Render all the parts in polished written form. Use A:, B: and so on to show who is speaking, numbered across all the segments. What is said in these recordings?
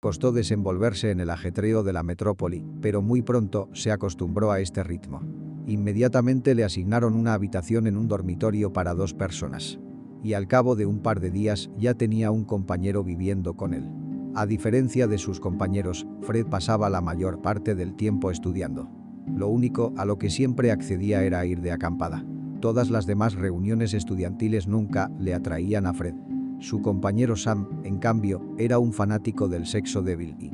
A: Costó desenvolverse en el ajetreo de la metrópoli, pero muy pronto se acostumbró a este ritmo. Inmediatamente le asignaron una habitación en un dormitorio para 2 personas. Y al cabo de un par de días ya tenía un compañero viviendo con él. A diferencia de sus compañeros, Fred pasaba la mayor parte del tiempo estudiando. Lo único a lo que siempre accedía era ir de acampada. Todas las demás reuniones estudiantiles nunca le atraían a Fred. Su compañero Sam, en cambio, era un fanático del sexo débil y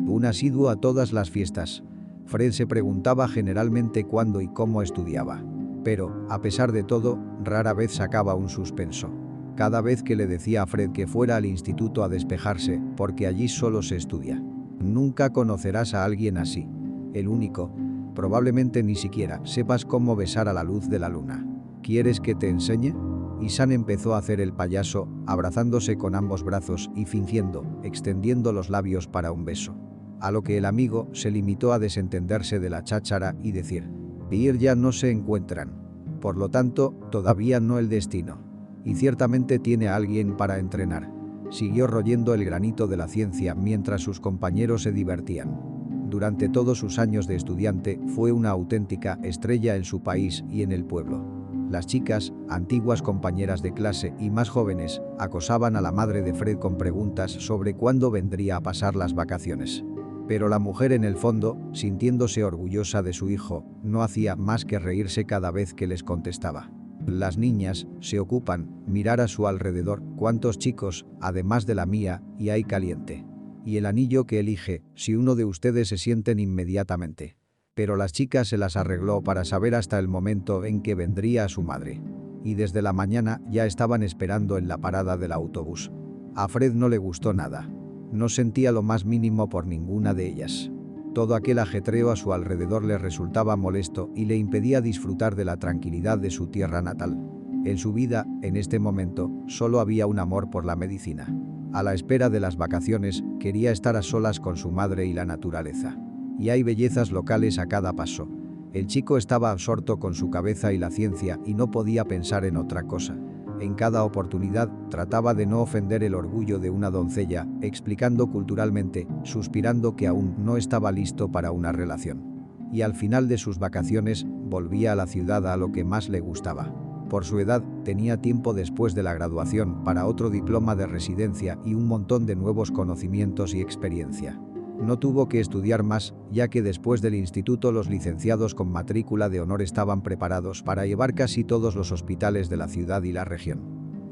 A: un asiduo a todas las fiestas. Fred se preguntaba generalmente cuándo y cómo estudiaba. Pero, a pesar de todo, rara vez sacaba un suspenso. Cada vez que le decía a Fred que fuera al instituto a despejarse, porque allí solo se estudia. Nunca conocerás a alguien así. El único. Probablemente ni siquiera sepas cómo besar a la luz de la luna. ¿Quieres que te enseñe? Y Sam empezó a hacer el payaso, abrazándose con ambos brazos y fingiendo, extendiendo los labios para un beso. A lo que el amigo se limitó a desentenderse de la cháchara y decir: ir ya no se encuentran. Por lo tanto, todavía no el destino. Y ciertamente tiene a alguien para entrenar. Siguió royendo el granito de la ciencia mientras sus compañeros se divertían. Durante todos sus años de estudiante fue una auténtica estrella en su país y en el pueblo. Las chicas, antiguas compañeras de clase y más jóvenes, acosaban a la madre de Fred con preguntas sobre cuándo vendría a pasar las vacaciones. Pero la mujer en el fondo, sintiéndose orgullosa de su hijo, no hacía más que reírse cada vez que les contestaba. Las niñas se ocupan, mirar a su alrededor, cuántos chicos, además de la mía, y hay caliente. Y el anillo que elige, si uno de ustedes se sienten inmediatamente. Pero las chicas se las arregló para saber hasta el momento en que vendría a su madre. Y desde la mañana ya estaban esperando en la parada del autobús. A Fred no le gustó nada. No sentía lo más mínimo por ninguna de ellas. Todo aquel ajetreo a su alrededor le resultaba molesto y le impedía disfrutar de la tranquilidad de su tierra natal. En su vida, en este momento, solo había un amor por la medicina. A la espera de las vacaciones, quería estar a solas con su madre y la naturaleza. Y hay bellezas locales a cada paso. El chico estaba absorto con su cabeza y la ciencia y no podía pensar en otra cosa. En cada oportunidad trataba de no ofender el orgullo de una doncella, explicando culturalmente, suspirando que aún no estaba listo para una relación. Y al final de sus vacaciones, volvía a la ciudad a lo que más le gustaba. Por su edad, tenía tiempo después de la graduación para otro diploma de residencia y un montón de nuevos conocimientos y experiencia. No tuvo que estudiar más, ya que después del instituto los licenciados con matrícula de honor estaban preparados para llevar casi todos los hospitales de la ciudad y la región.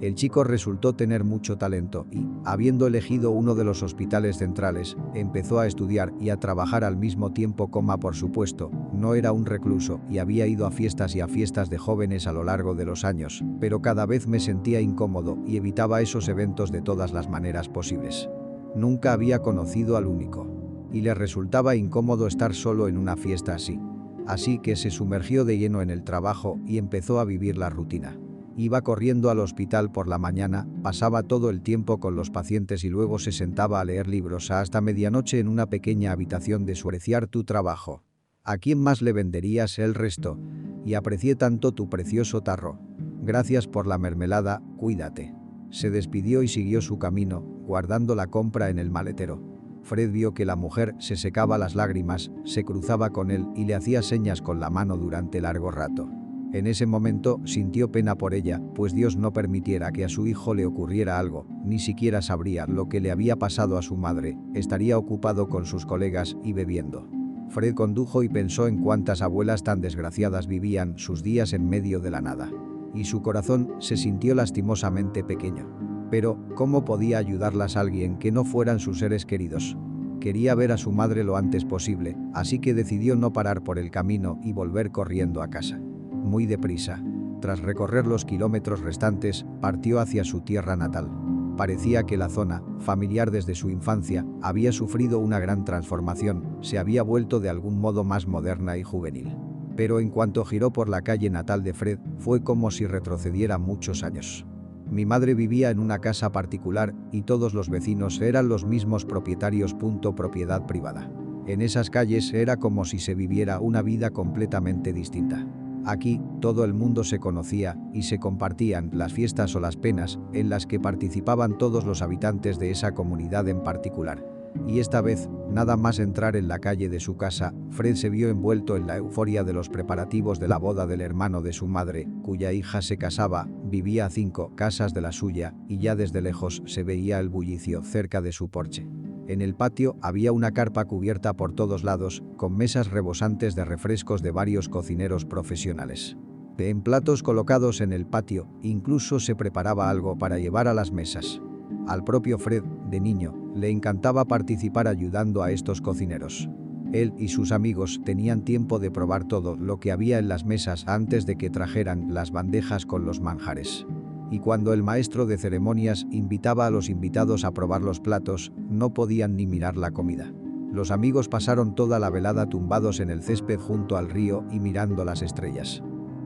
A: El chico resultó tener mucho talento y, habiendo elegido uno de los hospitales centrales, empezó a estudiar y a trabajar al mismo tiempo. Por supuesto, no era un recluso y había ido a fiestas de jóvenes a lo largo de los años, pero cada vez me sentía incómodo y evitaba esos eventos de todas las maneras posibles. Nunca había conocido al único. Y le resultaba incómodo estar solo en una fiesta así. Así que se sumergió de lleno en el trabajo y empezó a vivir la rutina. Iba corriendo al hospital por la mañana, pasaba todo el tiempo con los pacientes y luego se sentaba a leer libros hasta medianoche en una pequeña habitación de su apreciar tu trabajo. ¿A quién más le venderías el resto? Y aprecié tanto tu precioso tarro. Gracias por la mermelada, cuídate. Se despidió y siguió su camino, guardando la compra en el maletero. Fred vio que la mujer se secaba las lágrimas, se cruzaba con él y le hacía señas con la mano durante largo rato. En ese momento sintió pena por ella, pues Dios no permitiera que a su hijo le ocurriera algo, ni siquiera sabría lo que le había pasado a su madre, estaría ocupado con sus colegas y bebiendo. Fred condujo y pensó en cuántas abuelas tan desgraciadas vivían sus días en medio de la nada. Y su corazón se sintió lastimosamente pequeño. Pero, ¿cómo podía ayudarlas alguien que no fueran sus seres queridos? Quería ver a su madre lo antes posible, así que decidió no parar por el camino y volver corriendo a casa. Muy deprisa. Tras recorrer los kilómetros restantes, partió hacia su tierra natal. Parecía que la zona, familiar desde su infancia, había sufrido una gran transformación, se había vuelto de algún modo más moderna y juvenil. Pero en cuanto giró por la calle natal de Fred, fue como si retrocediera muchos años. Mi madre vivía en una casa particular y todos los vecinos eran los mismos propietarios. Propiedad privada. En esas calles era como si se viviera una vida completamente distinta. Aquí, todo el mundo se conocía y se compartían las fiestas o las penas en las que participaban todos los habitantes de esa comunidad en particular. Y esta vez, nada más entrar en la calle de su casa, Fred se vio envuelto en la euforia de los preparativos de la boda del hermano de su madre, cuya hija se casaba, vivía a 5 casas de la suya, y ya desde lejos se veía el bullicio cerca de su porche. En el patio había una carpa cubierta por todos lados, con mesas rebosantes de refrescos de varios cocineros profesionales. En platos colocados en el patio, incluso se preparaba algo para llevar a las mesas. Al propio Fred, de niño, le encantaba participar ayudando a estos cocineros. Él y sus amigos tenían tiempo de probar todo lo que había en las mesas antes de que trajeran las bandejas con los manjares. Y cuando el maestro de ceremonias invitaba a los invitados a probar los platos, no podían ni mirar la comida. Los amigos pasaron toda la velada tumbados en el césped junto al río y mirando las estrellas.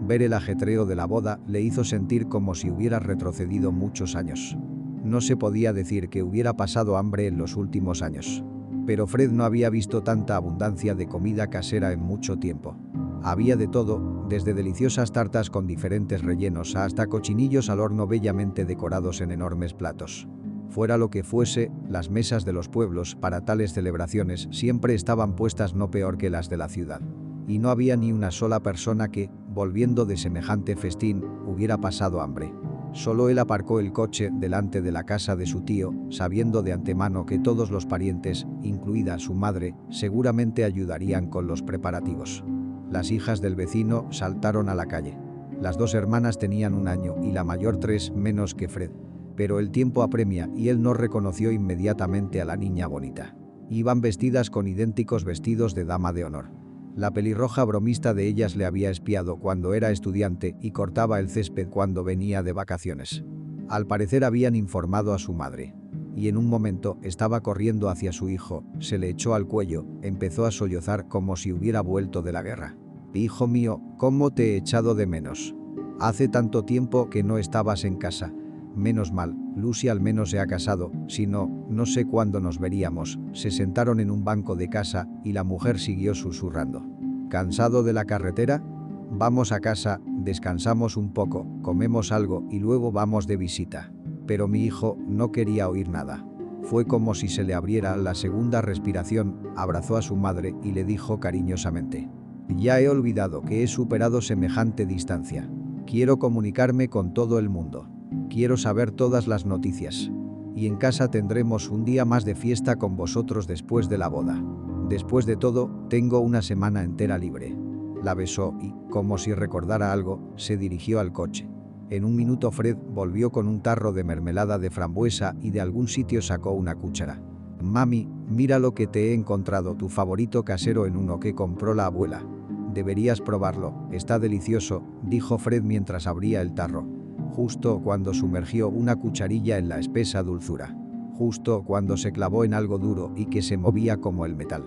A: Ver el ajetreo de la boda le hizo sentir como si hubiera retrocedido muchos años. No se podía decir que hubiera pasado hambre en los últimos años. Pero Fred no había visto tanta abundancia de comida casera en mucho tiempo. Había de todo, desde deliciosas tartas con diferentes rellenos hasta cochinillos al horno bellamente decorados en enormes platos. Fuera lo que fuese, las mesas de los pueblos para tales celebraciones siempre estaban puestas no peor que las de la ciudad. Y no había ni una sola persona que, volviendo de semejante festín, hubiera pasado hambre. Solo él aparcó el coche delante de la casa de su tío, sabiendo de antemano que todos los parientes, incluida su madre, seguramente ayudarían con los preparativos. Las hijas del vecino saltaron a la calle. Las 2 hermanas tenían 1 año y la mayor 3 menos que Fred. Pero el tiempo apremia y él no reconoció inmediatamente a la niña bonita. Iban vestidas con idénticos vestidos de dama de honor. La pelirroja bromista de ellas le había espiado cuando era estudiante y cortaba el césped cuando venía de vacaciones. Al parecer habían informado a su madre. Y en un momento estaba corriendo hacia su hijo, se le echó al cuello, empezó a sollozar como si hubiera vuelto de la guerra. «Hijo mío, ¿cómo te he echado de menos? Hace tanto tiempo que no estabas en casa. Menos mal, Lucy al menos se ha casado, si no, no sé cuándo nos veríamos». Se sentaron en un banco de casa y la mujer siguió susurrando. «¿Cansado de la carretera? Vamos a casa, descansamos un poco, comemos algo y luego vamos de visita». Pero mi hijo no quería oír nada. Fue como si se le abriera la segunda respiración, abrazó a su madre y le dijo cariñosamente: «Ya he olvidado que he superado semejante distancia. Quiero comunicarme con todo el mundo. Quiero saber todas las noticias. Y en casa tendremos un día más de fiesta con vosotros después de la boda. Después de todo, tengo una semana entera libre». La besó y, como si recordara algo, se dirigió al coche. En un minuto Fred volvió con un tarro de mermelada de frambuesa y de algún sitio sacó una cuchara. «Mami, mira lo que te he encontrado, tu favorito casero en uno que compró la abuela. Deberías probarlo, está delicioso», dijo Fred mientras abría el tarro. Justo cuando sumergió una cucharilla en la espesa dulzura. Justo cuando se clavó en algo duro y que se movía como el metal.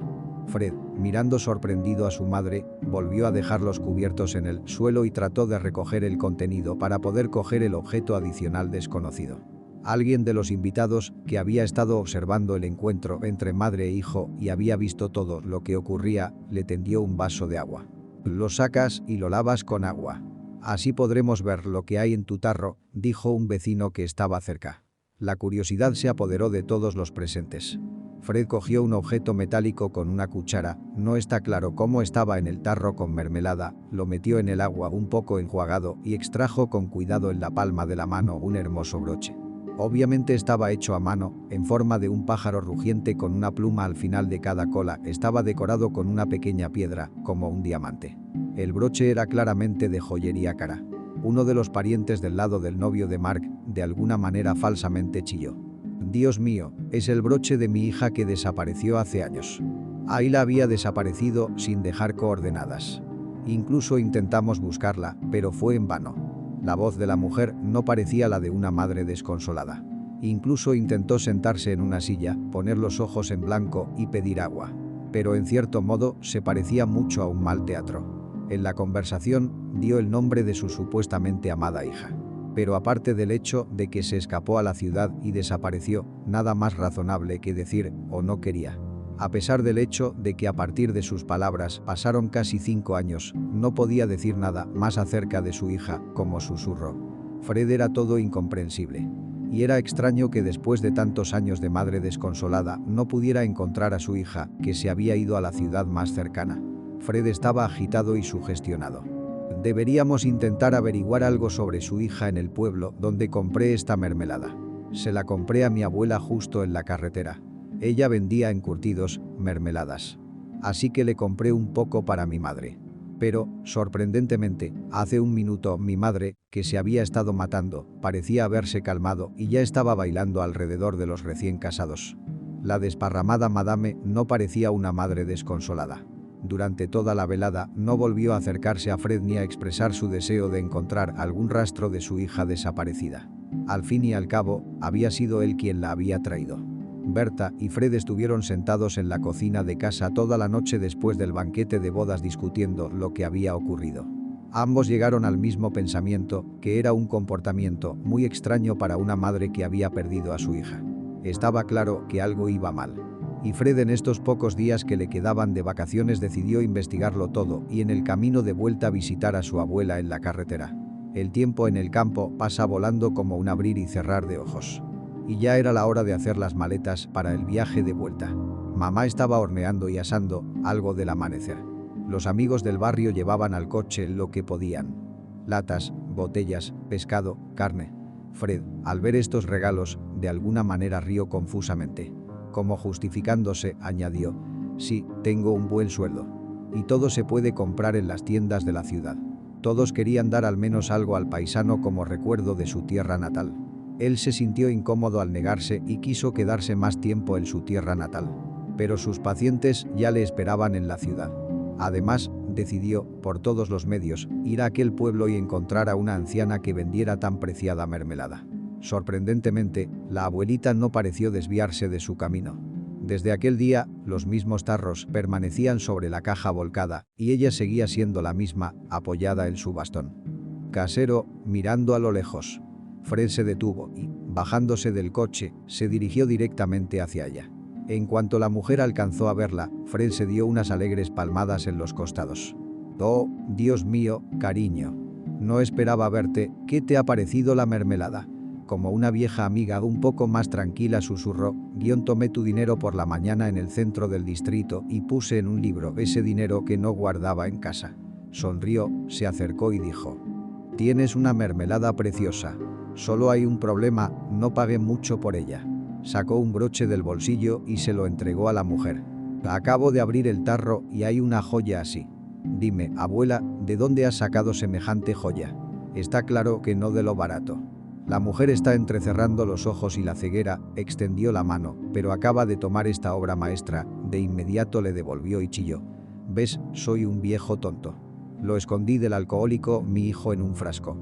A: Fred, mirando sorprendido a su madre, volvió a dejar los cubiertos en el suelo y trató de recoger el contenido para poder coger el objeto adicional desconocido. Alguien de los invitados, que había estado observando el encuentro entre madre e hijo y había visto todo lo que ocurría, le tendió un vaso de agua. «Lo sacas y lo lavas con agua. Así podremos ver lo que hay en tu tarro», dijo un vecino que estaba cerca. La curiosidad se apoderó de todos los presentes. Fred cogió un objeto metálico con una cuchara, no está claro cómo estaba en el tarro con mermelada, lo metió en el agua un poco enjuagado y extrajo con cuidado en la palma de la mano un hermoso broche. Obviamente estaba hecho a mano, en forma de un pájaro rugiente con una pluma al final de cada cola, estaba decorado con una pequeña piedra, como un diamante. El broche era claramente de joyería cara. Uno de los parientes del lado del novio de Mark, de alguna manera falsamente chilló: «Dios mío, es el broche de mi hija que desapareció hace años». Ayla había desaparecido sin dejar coordenadas. Incluso intentamos buscarla, pero fue en vano. La voz de la mujer no parecía la de una madre desconsolada. Incluso intentó sentarse en una silla, poner los ojos en blanco y pedir agua. Pero en cierto modo se parecía mucho a un mal teatro. En la conversación dio el nombre de su supuestamente amada hija. Pero aparte del hecho de que se escapó a la ciudad y desapareció, nada más razonable que decir o no quería. A pesar del hecho de que a partir de sus palabras pasaron casi 5 años, no podía decir nada más acerca de su hija, como susurró. Fred era todo incomprensible. Y era extraño que después de tantos años de madre desconsolada no pudiera encontrar a su hija, que se había ido a la ciudad más cercana. Fred estaba agitado y sugestionado. Deberíamos intentar averiguar algo sobre su hija en el pueblo donde compré esta mermelada. Se la compré a mi abuela justo en la carretera. Ella vendía encurtidos, mermeladas. Así que le compré un poco para mi madre. Pero, sorprendentemente, hace un minuto mi madre, que se había estado matando, parecía haberse calmado y ya estaba bailando alrededor de los recién casados. La desparramada madame no parecía una madre desconsolada. Durante toda la velada no volvió a acercarse a Fred ni a expresar su deseo de encontrar algún rastro de su hija desaparecida. Al fin y al cabo, había sido él quien la había traído. Berta y Fred estuvieron sentados en la cocina de casa toda la noche después del banquete de bodas discutiendo lo que había ocurrido. Ambos llegaron al mismo pensamiento, que era un comportamiento muy extraño para una madre que había perdido a su hija. Estaba claro que algo iba mal. Y Fred en estos pocos días que le quedaban de vacaciones decidió investigarlo todo y en el camino de vuelta visitar a su abuela en la carretera. El tiempo en el campo pasa volando como un abrir y cerrar de ojos. Y ya era la hora de hacer las maletas para el viaje de vuelta. Mamá estaba horneando y asando algo del amanecer. Los amigos del barrio llevaban al coche lo que podían. Latas, botellas, pescado, carne. Fred, al ver estos regalos, de alguna manera rió confusamente. Como justificándose, añadió: «Sí, tengo un buen sueldo. Y todo se puede comprar en las tiendas de la ciudad». Todos querían dar al menos algo al paisano como recuerdo de su tierra natal. Él se sintió incómodo al negarse y quiso quedarse más tiempo en su tierra natal. Pero sus pacientes ya le esperaban en la ciudad. Además, decidió, por todos los medios, ir a aquel pueblo y encontrar a una anciana que vendiera tan preciada mermelada. Sorprendentemente, la abuelita no pareció desviarse de su camino. Desde aquel día, los mismos tarros permanecían sobre la caja volcada y ella seguía siendo la misma, apoyada en su bastón. Casero, mirando a lo lejos. Fred se detuvo y, bajándose del coche, se dirigió directamente hacia ella. En cuanto la mujer alcanzó a verla, Fred se dio unas alegres palmadas en los costados. «Oh, Dios mío, cariño. No esperaba verte, ¿qué te ha parecido la mermelada?». Como una vieja amiga un poco más tranquila susurró: «Tomé tu dinero por la mañana en el centro del distrito y puse en un libro ese dinero que no guardaba en casa». Sonrió, se acercó y dijo: «Tienes una mermelada preciosa. Solo hay un problema, no pagué mucho por ella». Sacó un broche del bolsillo y se lo entregó a la mujer. «Acabo de abrir el tarro y hay una joya así. Dime, abuela, ¿de dónde has sacado semejante joya? Está claro que no de lo barato». La mujer está entrecerrando los ojos y la ceguera, extendió la mano, pero acaba de tomar esta obra maestra, de inmediato le devolvió y chilló: «¿Ves? Soy un viejo tonto. Lo escondí del alcohólico mi hijo en un frasco.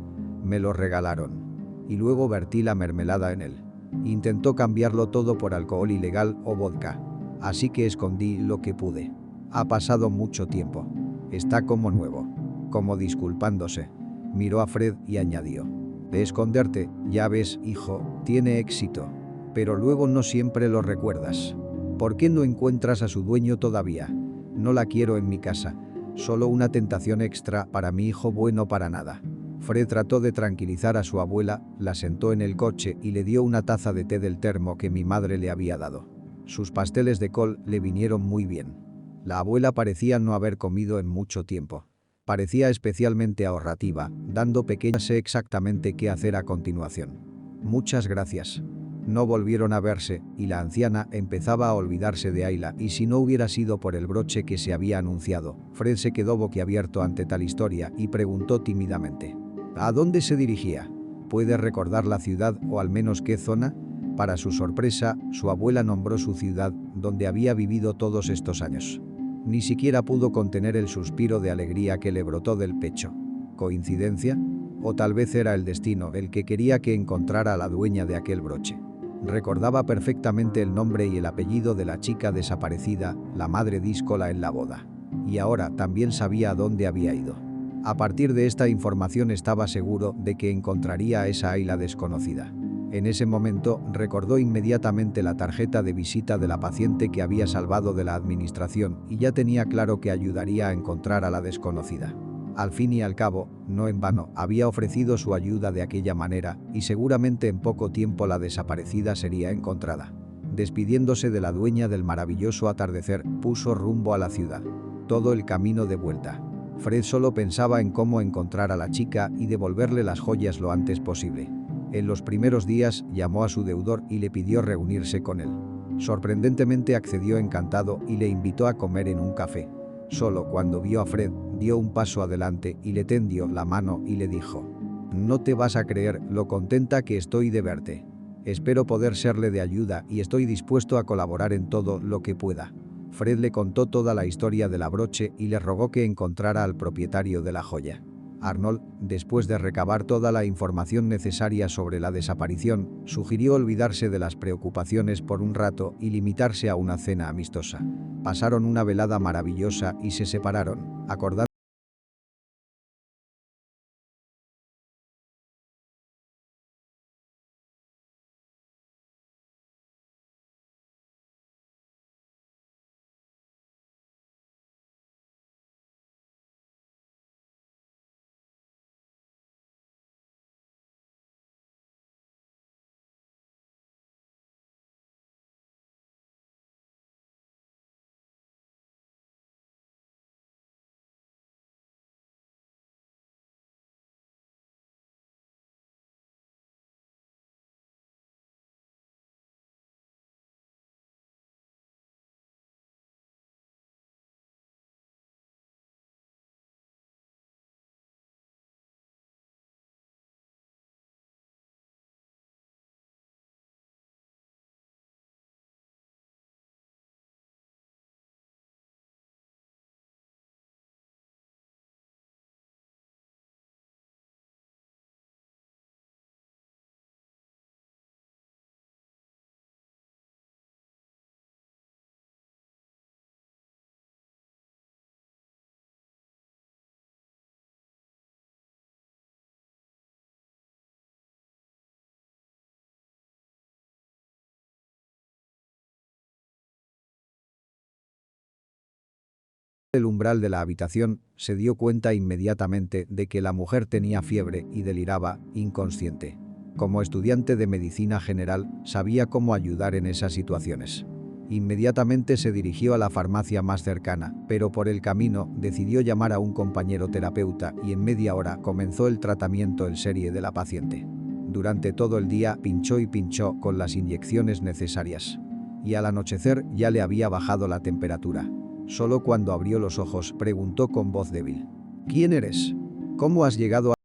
A: Me lo regalaron. Y luego vertí la mermelada en él. Intentó cambiarlo todo por alcohol ilegal o vodka. Así que escondí lo que pude. Ha pasado mucho tiempo. Está como nuevo». Como disculpándose, miró a Fred y añadió: «De esconderte, ya ves, hijo, tiene éxito. Pero luego no siempre lo recuerdas. ¿Por qué no encuentras a su dueño todavía? No la quiero en mi casa. Solo una tentación extra para mi hijo bueno para nada». Fred trató de tranquilizar a su abuela, la sentó en el coche y le dio una taza de té del termo que mi madre le había dado. Sus pasteles de col le vinieron muy bien. La abuela parecía no haber comido en mucho tiempo. Parecía especialmente ahorrativa, dando pequeñas sé exactamente qué hacer a continuación. «Muchas gracias». No volvieron a verse, y la anciana empezaba a olvidarse de Ayla, y si no hubiera sido por el broche que se había anunciado, Fred se quedó boquiabierto ante tal historia y preguntó tímidamente: «¿A dónde se dirigía? ¿Puede recordar la ciudad o al menos qué zona?». Para su sorpresa, su abuela nombró su ciudad, donde había vivido todos estos años. Ni siquiera pudo contener el suspiro de alegría que le brotó del pecho. ¿Coincidencia? ¿O tal vez era el destino el que quería que encontrara a la dueña de aquel broche? Recordaba perfectamente el nombre y el apellido de la chica desaparecida, la madre díscola en la boda. Y ahora también sabía a dónde había ido. A partir de esta información estaba seguro de que encontraría a esa Ayla desconocida. En ese momento recordó inmediatamente la tarjeta de visita de la paciente que había salvado de la administración y ya tenía claro que ayudaría a encontrar a la desconocida. Al fin y al cabo, no en vano, había ofrecido su ayuda de aquella manera, y seguramente en poco tiempo la desaparecida sería encontrada. Despidiéndose de la dueña del maravilloso atardecer, puso rumbo a la ciudad. Todo el camino de vuelta, Fred solo pensaba en cómo encontrar a la chica y devolverle las joyas lo antes posible. En los primeros días llamó a su deudor y le pidió reunirse con él. Sorprendentemente accedió encantado y le invitó a comer en un café. Solo cuando vio a Fred, dio un paso adelante y le tendió la mano y le dijo: «No te vas a creer lo contenta que estoy de verte. Espero poder serle de ayuda y estoy dispuesto a colaborar en todo lo que pueda». Fred le contó toda la historia de la broche y le rogó que encontrara al propietario de la joya. Arnold, después de recabar toda la información necesaria sobre la desaparición, sugirió olvidarse de las preocupaciones por un rato y limitarse a una cena amistosa. Pasaron una velada maravillosa y se separaron, acordando el umbral de la habitación, se dio cuenta inmediatamente de que la mujer tenía fiebre y deliraba, inconsciente. Como estudiante de medicina general, sabía cómo ayudar en esas situaciones. Inmediatamente se dirigió a la farmacia más cercana, pero por el camino decidió llamar a un compañero terapeuta y en media hora comenzó el tratamiento en serie de la paciente. Durante todo el día pinchó y pinchó con las inyecciones necesarias. Y al anochecer ya le había bajado la temperatura. Solo cuando abrió los ojos preguntó con voz débil: «¿Quién eres? ¿Cómo has llegado a...?»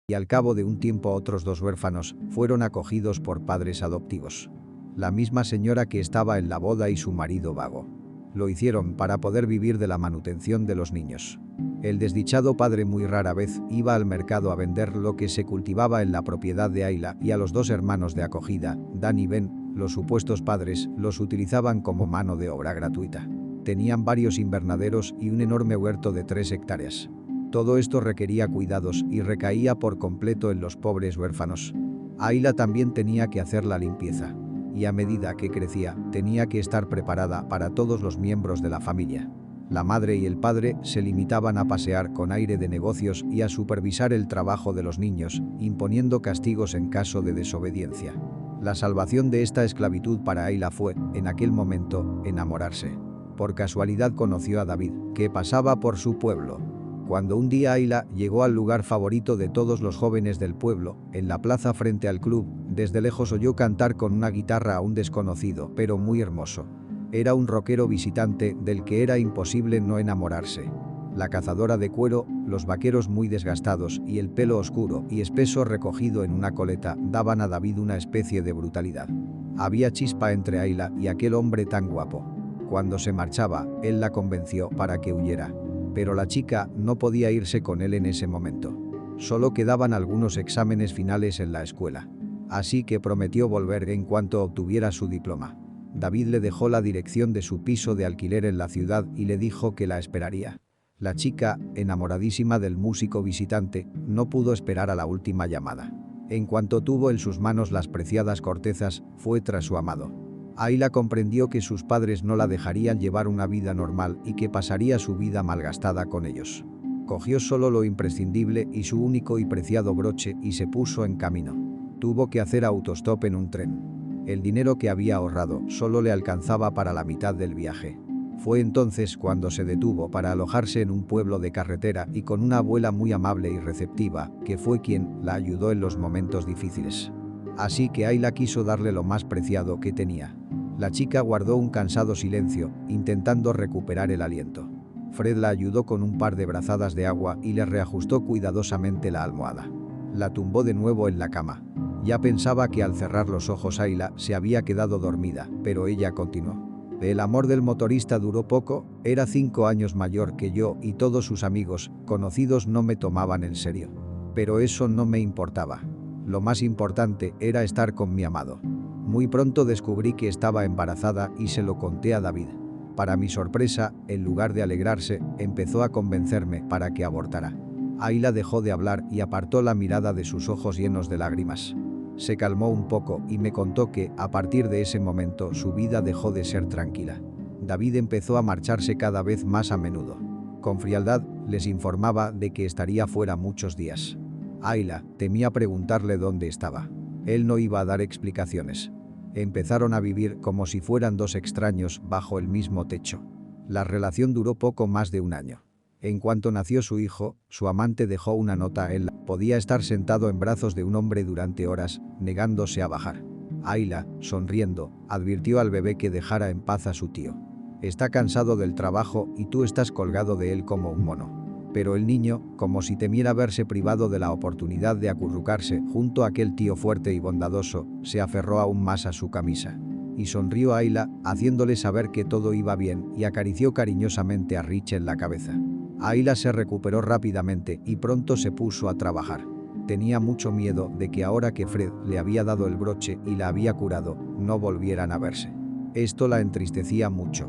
A: Y al cabo de un tiempo otros dos huérfanos fueron acogidos por padres adoptivos. La misma señora que estaba en la boda y su marido vago. Lo hicieron para poder vivir de la manutención de los niños. El desdichado padre muy rara vez iba al mercado a vender lo que se cultivaba en la propiedad de Ayla y a los dos hermanos de acogida, Dan y Ben, los supuestos padres, los utilizaban como mano de obra gratuita. Tenían varios invernaderos y un enorme huerto de 3 hectáreas. Todo esto requería cuidados y recaía por completo en los pobres huérfanos. Ayla también tenía que hacer la limpieza. Y a medida que crecía, tenía que estar preparada para todos los miembros de la familia. La madre y el padre se limitaban a pasear con aire de negocios y a supervisar el trabajo de los niños, imponiendo castigos en caso de desobediencia. La salvación de esta esclavitud para Ayla fue, en aquel momento, enamorarse. Por casualidad conoció a David, que pasaba por su pueblo. Cuando un día Ayla llegó al lugar favorito de todos los jóvenes del pueblo, en la plaza frente al club, desde lejos oyó cantar con una guitarra a un desconocido, pero muy hermoso. Era un rockero visitante del que era imposible no enamorarse. La cazadora de cuero, los vaqueros muy desgastados y el pelo oscuro y espeso recogido en una coleta daban a David una especie de brutalidad. Había chispa entre Ayla y aquel hombre tan guapo. Cuando se marchaba, él la convenció para que huyera. Pero la chica no podía irse con él en ese momento. Solo quedaban algunos exámenes finales en la escuela. Así que prometió volver en cuanto obtuviera su diploma. David le dejó la dirección de su piso de alquiler en la ciudad y le dijo que la esperaría. La chica, enamoradísima del músico visitante, no pudo esperar a la última llamada. En cuanto tuvo en sus manos las preciadas cortezas, fue tras su amado. Ayla comprendió que sus padres no la dejarían llevar una vida normal y que pasaría su vida malgastada con ellos. Cogió solo lo imprescindible y su único y preciado broche y se puso en camino. Tuvo que hacer autostop en un tren. El dinero que había ahorrado solo le alcanzaba para la mitad del viaje. Fue entonces cuando se detuvo para alojarse en un pueblo de carretera y con una abuela muy amable y receptiva, que fue quien la ayudó en los momentos difíciles. Así que Ayla quiso darle lo más preciado que tenía. La chica guardó un cansado silencio, intentando recuperar el aliento. Fred la ayudó con un par de brazadas de agua y le reajustó cuidadosamente la almohada. La tumbó de nuevo en la cama. Ya pensaba que al cerrar los ojos Ayla se había quedado dormida, pero ella continuó. El amor del motorista duró poco, era 5 años mayor que yo y todos sus amigos, conocidos no me tomaban en serio. Pero eso no me importaba. Lo más importante era estar con mi amado. Muy pronto descubrí que estaba embarazada y se lo conté a David. Para mi sorpresa, en lugar de alegrarse, empezó a convencerme para que abortara. Ayla dejó de hablar y apartó la mirada de sus ojos llenos de lágrimas. Se calmó un poco y me contó que, a partir de ese momento, su vida dejó de ser tranquila. David empezó a marcharse cada vez más a menudo. Con frialdad, les informaba de que estaría fuera muchos días. Ayla temía preguntarle dónde estaba. Él no iba a dar explicaciones. Empezaron a vivir como si fueran dos extraños bajo el mismo techo. La relación duró poco más de un año. En cuanto nació su hijo, su amante dejó una nota. Él podía estar sentado en brazos de un hombre durante horas, negándose a bajar. Ayla, sonriendo, advirtió al bebé que dejara en paz a su tío. Está cansado del trabajo y tú estás colgado de él como un mono. Pero el niño, como si temiera verse privado de la oportunidad de acurrucarse junto a aquel tío fuerte y bondadoso, se aferró aún más a su camisa. Y sonrió a Ayla, haciéndole saber que todo iba bien, y acarició cariñosamente a Rich en la cabeza. Ayla se recuperó rápidamente y pronto se puso a trabajar. Tenía mucho miedo de que ahora que Fred le había dado el broche y la había curado, no volvieran a verse. Esto la entristecía mucho.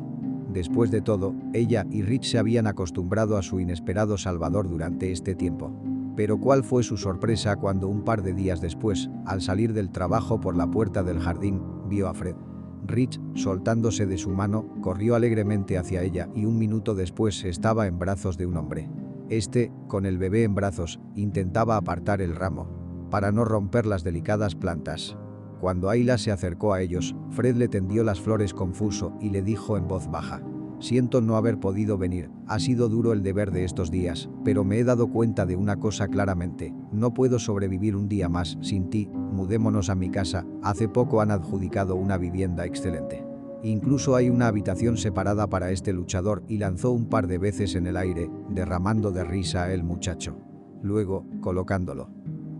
A: Después de todo, ella y Rich se habían acostumbrado a su inesperado salvador durante este tiempo. Pero ¿cuál fue su sorpresa cuando un par de días después, al salir del trabajo por la puerta del jardín, vio a Fred? Rich, soltándose de su mano, corrió alegremente hacia ella y un minuto después estaba en brazos de un hombre. Este, con el bebé en brazos, intentaba apartar el ramo, para no romper las delicadas plantas. Cuando Ayla se acercó a ellos, Fred le tendió las flores confuso y le dijo en voz baja: «Siento no haber podido venir, ha sido duro el deber de estos días, pero me he dado cuenta de una cosa claramente, no puedo sobrevivir un día más sin ti, mudémonos a mi casa, hace poco han adjudicado una vivienda excelente. Incluso hay una habitación separada para este luchador», y lanzó un par de veces en el aire, derramando de risa a el muchacho. Luego, colocándolo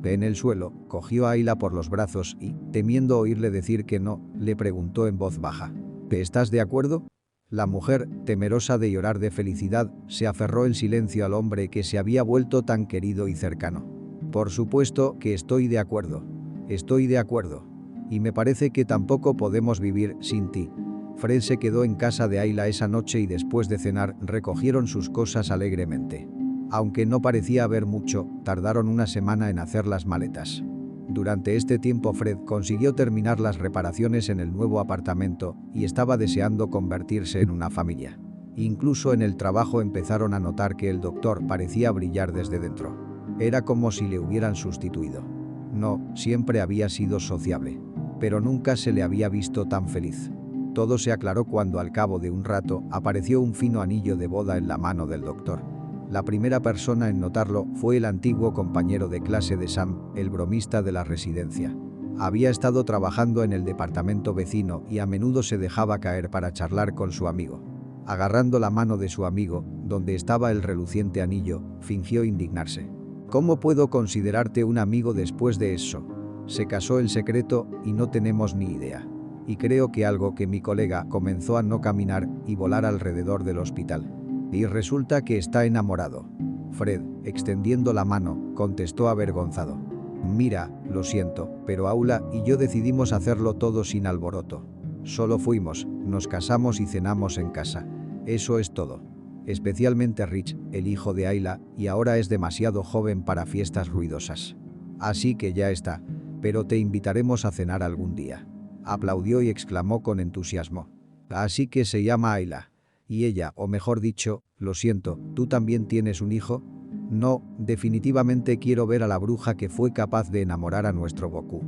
A: en el suelo, cogió a Ayla por los brazos y, temiendo oírle decir que no, le preguntó en voz baja: «¿Estás de acuerdo?». La mujer, temerosa de llorar de felicidad, se aferró en silencio al hombre que se había vuelto tan querido y cercano. «Por supuesto que estoy de acuerdo. Estoy de acuerdo. Y me parece que tampoco podemos vivir sin ti». Fred se quedó en casa de Ayla esa noche y después de cenar recogieron sus cosas alegremente. Aunque no parecía haber mucho, tardaron una semana en hacer las maletas. Durante este tiempo Fred consiguió terminar las reparaciones en el nuevo apartamento y estaba deseando convertirse en una familia. Incluso en el trabajo empezaron a notar que el doctor parecía brillar desde dentro. Era como si le hubieran sustituido. No, siempre había sido sociable. Pero nunca se le había visto tan feliz. Todo se aclaró cuando al cabo de un rato apareció un fino anillo de boda en la mano del doctor. La primera persona en notarlo fue el antiguo compañero de clase de Sam, el bromista de la residencia. Había estado trabajando en el departamento vecino y a menudo se dejaba caer para charlar con su amigo. Agarrando la mano de su amigo, donde estaba el reluciente anillo, fingió indignarse. ¿Cómo puedo considerarte un amigo después de eso? Se casó en secreto y no tenemos ni idea. Y creo que algo que mi colega comenzó a no caminar y volar alrededor del hospital. Y resulta que está enamorado. Fred, extendiendo la mano, contestó avergonzado. Mira, lo siento, pero Aula y yo decidimos hacerlo todo sin alboroto. Solo fuimos, nos casamos y cenamos en casa. Eso es todo. Especialmente Rich, el hijo de Ayla, y ahora es demasiado joven para fiestas ruidosas. Así que ya está, pero te invitaremos a cenar algún día. Aplaudió y exclamó con entusiasmo. Así que se llama Ayla. Y ella, o mejor dicho, lo siento, ¿tú también tienes un hijo? No, definitivamente quiero ver a la bruja que fue capaz de enamorar a nuestro Goku.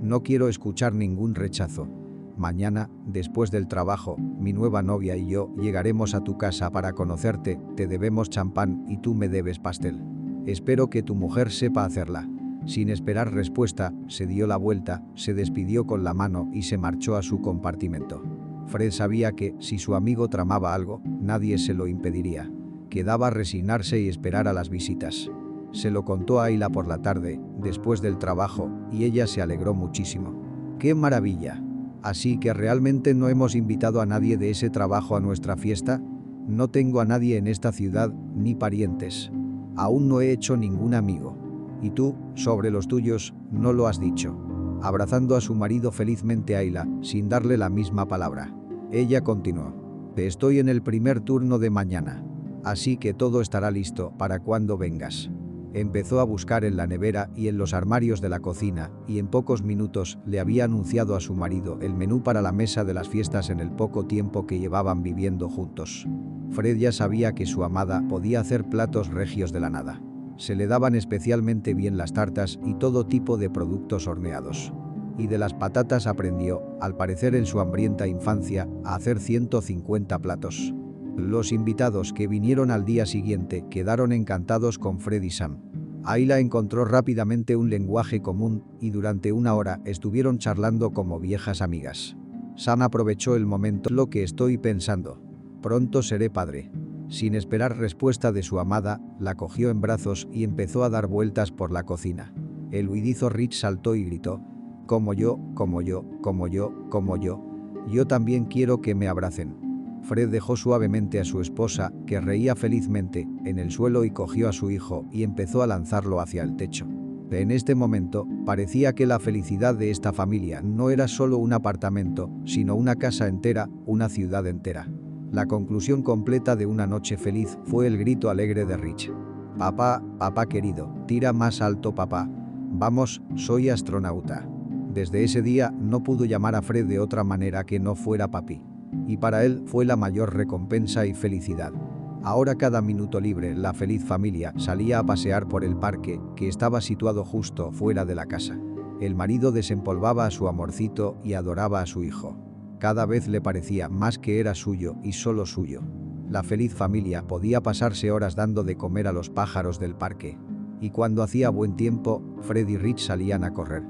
A: No quiero escuchar ningún rechazo. Mañana, después del trabajo, mi nueva novia y yo llegaremos a tu casa para conocerte, te debemos champán y tú me debes pastel. Espero que tu mujer sepa hacerla. Sin esperar respuesta, se dio la vuelta, se despidió con la mano y se marchó a su compartimento. Fred sabía que, si su amigo tramaba algo, nadie se lo impediría. Quedaba resignarse y esperar a las visitas. Se lo contó a Ayla por la tarde, después del trabajo, y ella se alegró muchísimo. ¡Qué maravilla! ¿Así que realmente no hemos invitado a nadie de ese trabajo a nuestra fiesta? No tengo a nadie en esta ciudad, ni parientes. Aún no he hecho ningún amigo. Y tú, sobre los tuyos, no lo has dicho. Abrazando a su marido felizmente Ayla, sin darle la misma palabra. Ella continuó. Estoy en el primer turno de mañana. Así que todo estará listo para cuando vengas. Empezó a buscar en la nevera y en los armarios de la cocina, y en pocos minutos le había anunciado a su marido el menú para la mesa de las fiestas en el poco tiempo que llevaban viviendo juntos. Fred ya sabía que su amada podía hacer platos regios de la nada. Se le daban especialmente bien las tartas y todo tipo de productos horneados. Y de las patatas aprendió, al parecer en su hambrienta infancia, a hacer 150 platos. Los invitados que vinieron al día siguiente quedaron encantados con Fred y Sam. Ayla encontró rápidamente un lenguaje común y durante una hora estuvieron charlando como viejas amigas. Sam aprovechó el momento. Lo que estoy pensando. Pronto seré padre. Sin esperar respuesta de su amada, la cogió en brazos y empezó a dar vueltas por la cocina. El huidizo Rich saltó y gritó. Como yo, como yo, como yo, como yo. Yo también quiero que me abracen. Fred dejó suavemente a su esposa, que reía felizmente, en el suelo y cogió a su hijo y empezó a lanzarlo hacia el techo. En este momento, parecía que la felicidad de esta familia no era solo un apartamento, sino una casa entera, una ciudad entera. La conclusión completa de una noche feliz fue el grito alegre de Rich. Papá, papá querido, tira más alto papá. Vamos, soy astronauta. Desde ese día no pudo llamar a Fred de otra manera que no fuera papi. Y para él fue la mayor recompensa y felicidad. Ahora cada minuto libre la feliz familia salía a pasear por el parque, que estaba situado justo fuera de la casa. El marido desempolvaba a su amorcito y adoraba a su hijo. Cada vez le parecía más que era suyo y solo suyo. La feliz familia podía pasarse horas dando de comer a los pájaros del parque. Y cuando hacía buen tiempo, Fred y Rich salían a correr.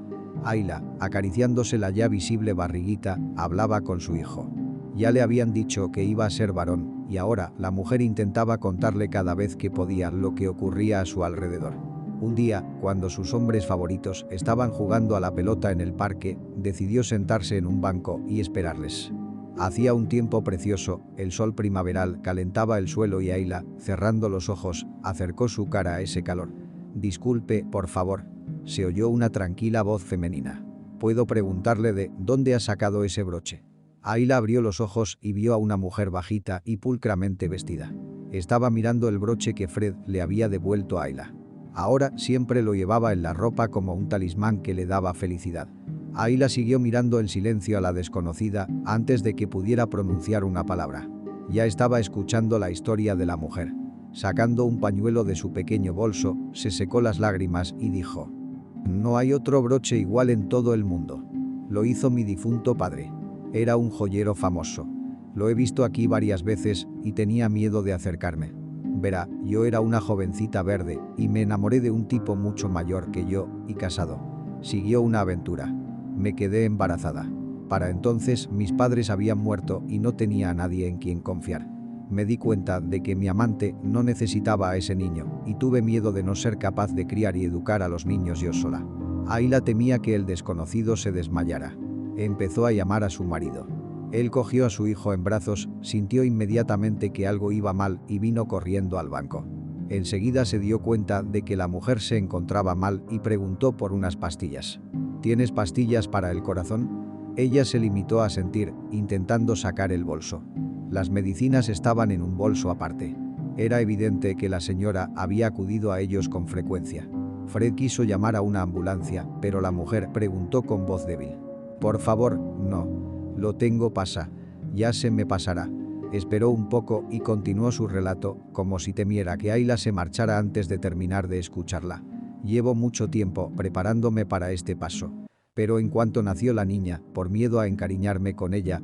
A: Ayla, acariciándose la ya visible barriguita, hablaba con su hijo. Ya le habían dicho que iba a ser varón, y ahora la mujer intentaba contarle cada vez que podía lo que ocurría a su alrededor. Un día, cuando sus hombres favoritos estaban jugando a la pelota en el parque, decidió sentarse en un banco y esperarles. Hacía un tiempo precioso, el sol primaveral calentaba el suelo y Ayla, cerrando los ojos, acercó su cara a ese calor. Disculpe, por favor. Se oyó una tranquila voz femenina. ¿Puedo preguntarle de dónde ha sacado ese broche? Ayla abrió los ojos y vio a una mujer bajita y pulcramente vestida. Estaba mirando el broche que Fred le había devuelto a Ayla. Ahora siempre lo llevaba en la ropa como un talismán que le daba felicidad. Ayla siguió mirando en silencio a la desconocida antes de que pudiera pronunciar una palabra. Ya estaba escuchando la historia de la mujer. Sacando un pañuelo de su pequeño bolso, se secó las lágrimas y dijo: No hay otro broche igual en todo el mundo. Lo hizo mi difunto padre. Era un joyero famoso. Lo he visto aquí varias veces y tenía miedo de acercarme. Verá, yo era una jovencita verde y me enamoré de un tipo mucho mayor que yo y casado. Siguió una aventura. Me quedé embarazada. Para entonces mis padres habían muerto y no tenía a nadie en quien confiar. Me di cuenta de que mi amante no necesitaba a ese niño y tuve miedo de no ser capaz de criar y educar a los niños yo sola. Ayla temía que el desconocido se desmayara. Empezó a llamar a su marido. Él cogió a su hijo en brazos, sintió inmediatamente que algo iba mal y vino corriendo al banco. Enseguida se dio cuenta de que la mujer se encontraba mal y preguntó por unas pastillas. ¿Tienes pastillas para el corazón? Ella se limitó a sentir, intentando sacar el bolso. Las medicinas estaban en un bolso aparte. Era evidente que la señora había acudido a ellos con frecuencia. Fred quiso llamar a una ambulancia, pero la mujer preguntó con voz débil. Por favor, no. Lo tengo pasa. Ya se me pasará. Esperó un poco y continuó su relato, como si temiera que Ayla se marchara antes de terminar de escucharla. Llevo mucho tiempo preparándome para este paso. Pero en cuanto nació la niña, por miedo a encariñarme con ella,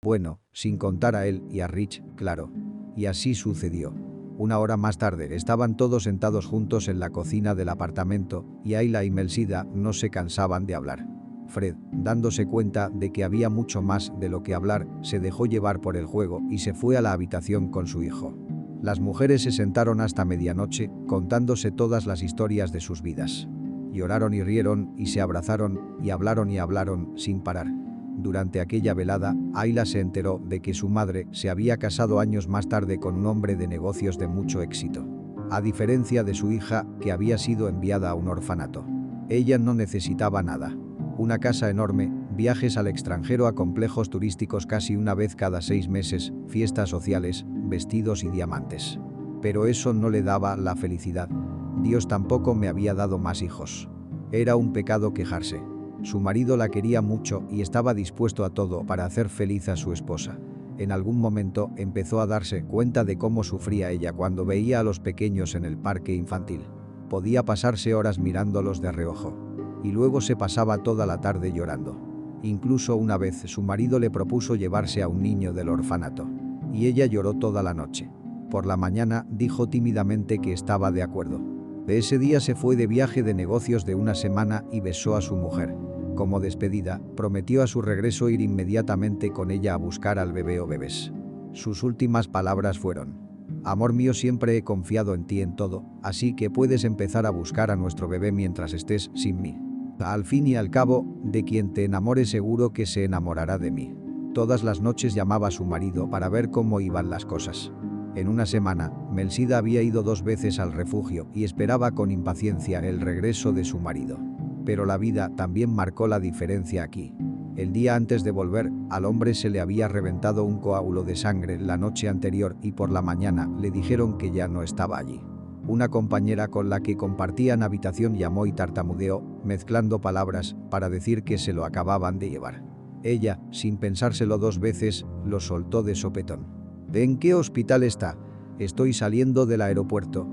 A: bueno, sin contar a él y a Rich, claro. Y así sucedió. Una hora más tarde estaban todos sentados juntos en la cocina del apartamento y Ayla y Melchida no se cansaban de hablar. Fred, dándose cuenta de que había mucho más de lo que hablar, se dejó llevar por el juego y se fue a la habitación con su hijo. Las mujeres se sentaron hasta medianoche, contándose todas las historias de sus vidas. Lloraron y rieron y se abrazaron y hablaron sin parar. Durante aquella velada, Ayla se enteró de que su madre se había casado años más tarde con un hombre de negocios de mucho éxito. A diferencia de su hija, que había sido enviada a un orfanato. Ella no necesitaba nada. Una casa enorme, viajes al extranjero a complejos turísticos casi una vez cada 6 meses, fiestas sociales, vestidos y diamantes. Pero eso no le daba la felicidad. Dios tampoco me había dado más hijos. Era un pecado quejarse. Su marido la quería mucho y estaba dispuesto a todo para hacer feliz a su esposa. En algún momento empezó a darse cuenta de cómo sufría ella cuando veía a los pequeños en el parque infantil. Podía pasarse horas mirándolos de reojo. Y luego se pasaba toda la tarde llorando. Incluso una vez su marido le propuso llevarse a un niño del orfanato. Y ella lloró toda la noche. Por la mañana dijo tímidamente que estaba de acuerdo. De ese día se fue de viaje de negocios de una semana y besó a su mujer. Como despedida, prometió a su regreso ir inmediatamente con ella a buscar al bebé o bebés. Sus últimas palabras fueron: «Amor mío, siempre he confiado en ti en todo, así que puedes empezar a buscar a nuestro bebé mientras estés sin mí. Al fin y al cabo, de quien te enamore seguro que se enamorará de mí». Todas las noches llamaba a su marido para ver cómo iban las cosas. En una semana, Melchida había ido 2 veces al refugio y esperaba con impaciencia el regreso de su marido. Pero la vida también marcó la diferencia aquí. El día antes de volver, al hombre se le había reventado un coágulo de sangre la noche anterior y por la mañana le dijeron que ya no estaba allí. Una compañera con la que compartían habitación llamó y tartamudeó, mezclando palabras, para decir que se lo acababan de llevar. Ella, sin pensárselo 2 veces, lo soltó de sopetón. ¿En qué hospital está? Estoy saliendo del aeropuerto.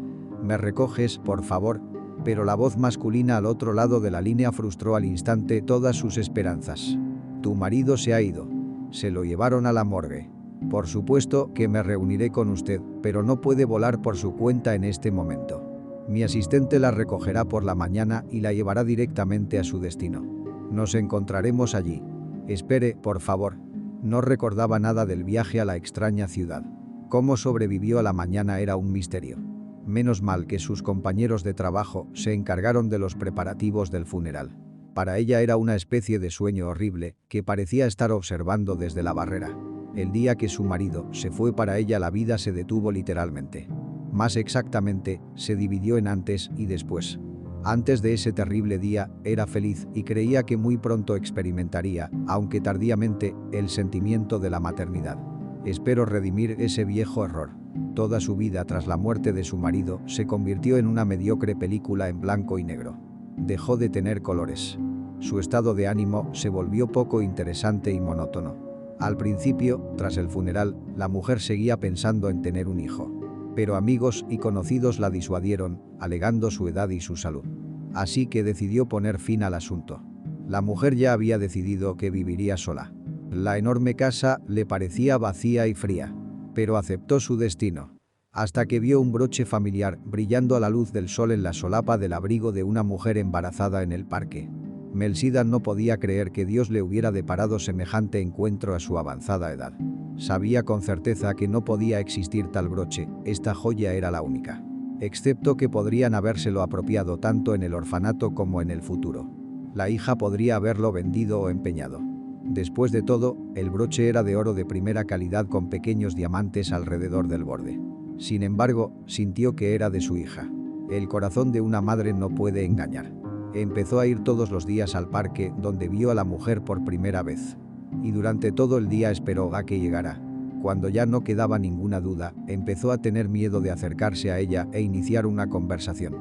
A: ¿Me recoges, por favor? Pero la voz masculina al otro lado de la línea frustró al instante todas sus esperanzas. Tu marido se ha ido. Se lo llevaron a la morgue. Por supuesto que me reuniré con usted, pero no puede volar por su cuenta en este momento. Mi asistente la recogerá por la mañana y la llevará directamente a su destino. Nos encontraremos allí. Espere, por favor. No recordaba nada del viaje a la extraña ciudad. Cómo sobrevivió a la mañana era un misterio. Menos mal que sus compañeros de trabajo se encargaron de los preparativos del funeral. Para ella era una especie de sueño horrible que parecía estar observando desde la barrera. El día que su marido se fue, para ella la vida se detuvo literalmente. Más exactamente, se dividió en antes y después. Antes de ese terrible día, era feliz y creía que muy pronto experimentaría, aunque tardíamente, el sentimiento de la maternidad. Espero redimir ese viejo error. Toda su vida tras la muerte de su marido se convirtió en una mediocre película en blanco y negro. Dejó de tener colores. Su estado de ánimo se volvió poco interesante y monótono. Al principio, tras el funeral, la mujer seguía pensando en tener un hijo. Pero amigos y conocidos la disuadieron, alegando su edad y su salud. Así que decidió poner fin al asunto. La mujer ya había decidido que viviría sola. La enorme casa le parecía vacía y fría. Pero aceptó su destino. Hasta que vio un broche familiar brillando a la luz del sol en la solapa del abrigo de una mujer embarazada en el parque. Melchida no podía creer que Dios le hubiera deparado semejante encuentro a su avanzada edad. Sabía con certeza que no podía existir tal broche, esta joya era la única. Excepto que podrían habérselo apropiado tanto en el orfanato como en el futuro. La hija podría haberlo vendido o empeñado. Después de todo, el broche era de oro de primera calidad con pequeños diamantes alrededor del borde. Sin embargo, sintió que era de su hija. El corazón de una madre no puede engañar. Empezó a ir todos los días al parque, donde vio a la mujer por primera vez. Y durante todo el día esperó a que llegara. Cuando ya no quedaba ninguna duda, empezó a tener miedo de acercarse a ella e iniciar una conversación.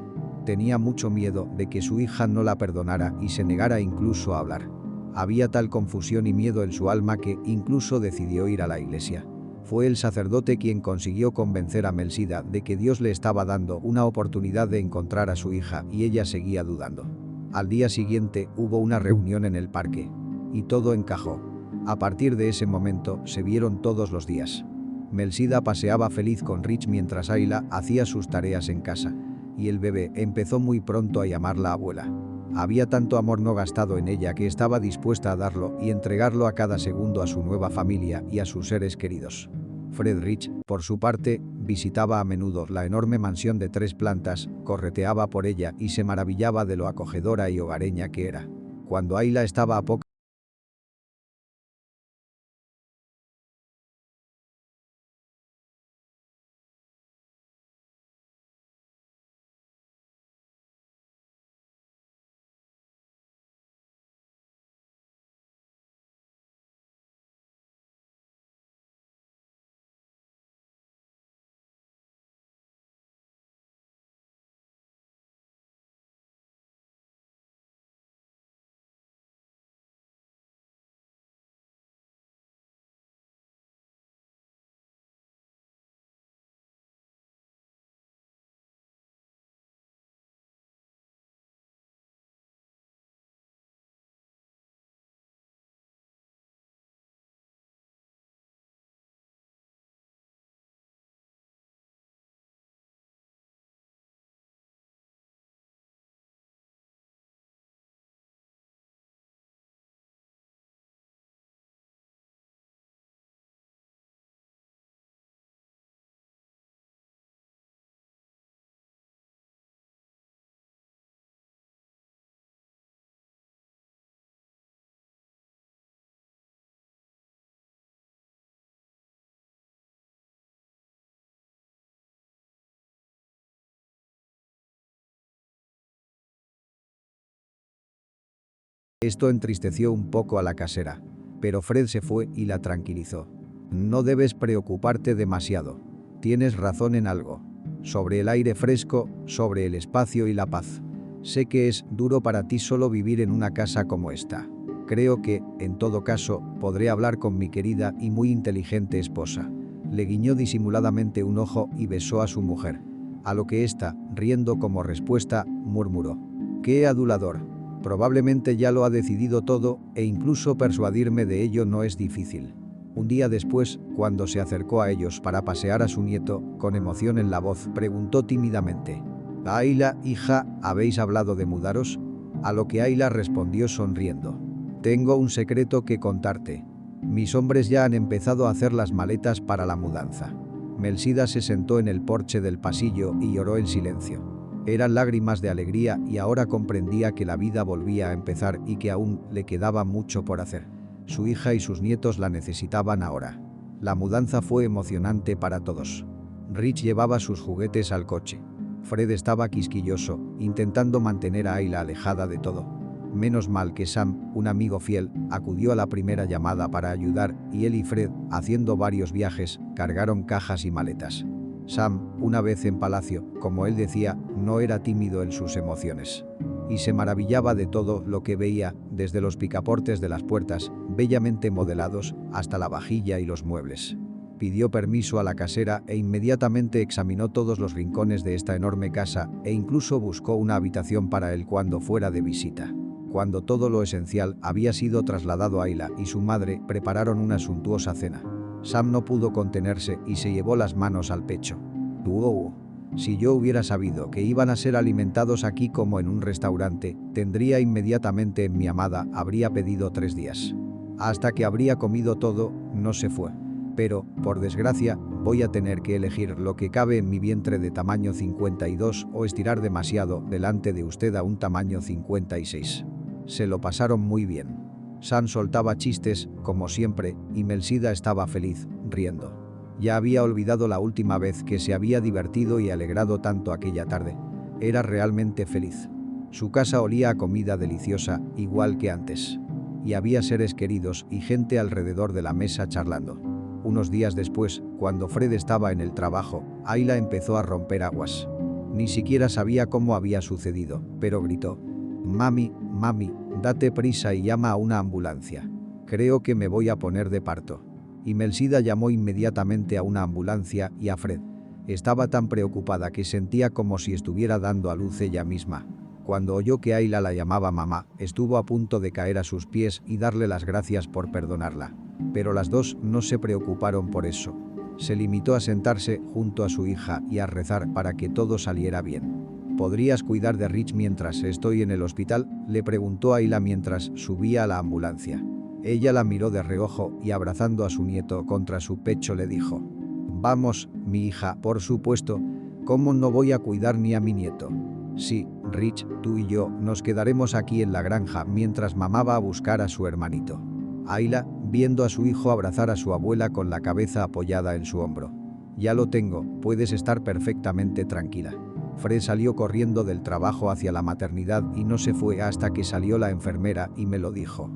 A: Tenía mucho miedo de que su hija no la perdonara y se negara incluso a hablar. Había tal confusión y miedo en su alma que incluso decidió ir a la iglesia. Fue el sacerdote quien consiguió convencer a Melchida de que Dios le estaba dando una oportunidad de encontrar a su hija y ella seguía dudando. Al día siguiente hubo una reunión en el parque. Y todo encajó. A partir de ese momento se vieron todos los días. Melchida paseaba feliz con Rich mientras Ayla hacía sus tareas en casa. Y el bebé empezó muy pronto a llamarla abuela. Había tanto amor no gastado en ella que estaba dispuesta a darlo y entregarlo a cada segundo a su nueva familia y a sus seres queridos. Friedrich, por su parte, visitaba a menudo la enorme mansión de 3 plantas, correteaba por ella y se maravillaba de lo acogedora y hogareña que era. Cuando Ayla estaba a poco esto entristeció un poco a la casera. Pero Fred se fue y la tranquilizó. No debes preocuparte demasiado. Tienes razón en algo. sobre el aire fresco, sobre el espacio y la paz. Sé que es duro para ti solo vivir en una casa como esta. Creo que, en todo caso, podré hablar con mi querida y muy inteligente esposa. Le guiñó disimuladamente un ojo y besó a su mujer. A lo que ésta, riendo como respuesta, murmuró: «¡Qué adulador! Probablemente ya lo ha decidido todo, e incluso persuadirme de ello no es difícil». Un día después, cuando se acercó a ellos para pasear a su nieto, con emoción en la voz, preguntó tímidamente: «Ayla, hija, ¿habéis hablado de mudaros?». A lo que Ayla respondió sonriendo: «Tengo un secreto que contarte. Mis hombres ya han empezado a hacer las maletas para la mudanza». Melchida se sentó en el porche del pasillo y lloró en silencio. Eran lágrimas de alegría y ahora comprendía que la vida volvía a empezar y que aún le quedaba mucho por hacer. Su hija y sus nietos la necesitaban ahora. La mudanza fue emocionante para todos. Rich llevaba sus juguetes al coche. Fred estaba quisquilloso, intentando mantener a Ayla alejada de todo. Menos mal que Sam, un amigo fiel, acudió a la primera llamada para ayudar y él y Fred, haciendo varios viajes, cargaron cajas y maletas. Sam, una vez en palacio, como él decía, no era tímido en sus emociones. Y se maravillaba de todo lo que veía, desde los picaportes de las puertas, bellamente modelados, hasta la vajilla y los muebles. Pidió permiso a la casera e inmediatamente examinó todos los rincones de esta enorme casa e incluso buscó una habitación para él cuando fuera de visita. Cuando todo lo esencial había sido trasladado a Ayla y su madre prepararon una suntuosa cena. Sam no pudo contenerse y se llevó las manos al pecho. «¡Wow! Si yo hubiera sabido que iban a ser alimentados aquí como en un restaurante, tendría inmediatamente en mi amada, habría pedido 3 días. Hasta que habría comido todo, no se fue. Pero, por desgracia, voy a tener que elegir lo que cabe en mi vientre de tamaño 52 o estirar demasiado delante de usted a un tamaño 56. Se lo pasaron muy bien». Sam soltaba chistes, como siempre, y Melchida estaba feliz, riendo. Ya había olvidado la última vez que se había divertido y alegrado tanto aquella tarde. Era realmente feliz. Su casa olía a comida deliciosa, igual que antes. Y había seres queridos y gente alrededor de la mesa charlando. Unos días después, cuando Fred estaba en el trabajo, Ayla empezó a romper aguas. Ni siquiera sabía cómo había sucedido, pero gritó: «Mami, mami, date prisa y llama a una ambulancia. Creo que me voy a poner de parto». Y Melchida llamó inmediatamente a una ambulancia y a Fred. Estaba tan preocupada que sentía como si estuviera dando a luz ella misma. Cuando oyó que Ayla la llamaba mamá, estuvo a punto de caer a sus pies y darle las gracias por perdonarla. Pero las dos no se preocuparon por eso. Se limitó a sentarse junto a su hija y a rezar para que todo saliera bien. «¿Podrías cuidar de Rich mientras estoy en el hospital?», le preguntó Ayla mientras subía a la ambulancia. Ella la miró de reojo y abrazando a su nieto contra su pecho le dijo: «Vamos, mi hija, por supuesto. ¿Cómo no voy a cuidar ni a mi nieto? Sí, Rich, tú y yo nos quedaremos aquí en la granja mientras mamá va a buscar a su hermanito». Ayla, viendo a su hijo abrazar a su abuela con la cabeza apoyada en su hombro: «Ya lo tengo, puedes estar perfectamente tranquila». Fred salió corriendo del trabajo hacia la maternidad y no se fue hasta que salió la enfermera y me lo dijo: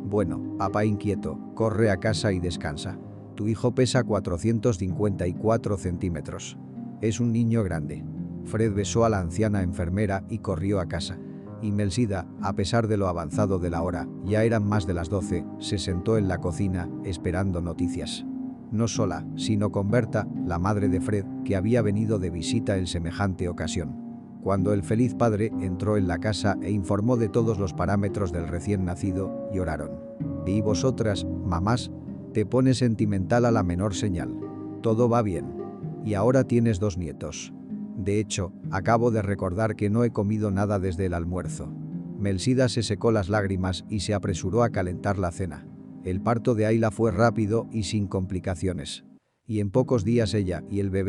A: «Bueno, papá inquieto, corre a casa y descansa. Tu hijo pesa 454 centímetros. Es un niño grande». Fred besó a la anciana enfermera y corrió a casa. Y Melchida, a pesar de lo avanzado de la hora, ya eran más de las 12, se sentó en la cocina, esperando noticias. No sola, sino con Berta, la madre de Fred, que había venido de visita en semejante ocasión. Cuando el feliz padre entró en la casa e informó de todos los parámetros del recién nacido, lloraron. «¿Y vosotras, mamás? Te pones sentimental a la menor señal. Todo va bien. Y ahora tienes 2 nietos. De hecho, acabo de recordar que no he comido nada desde el almuerzo». Melchida se secó las lágrimas y se apresuró a calentar la cena. El parto de Ayla fue rápido y sin complicaciones. Y en pocos días ella y el bebé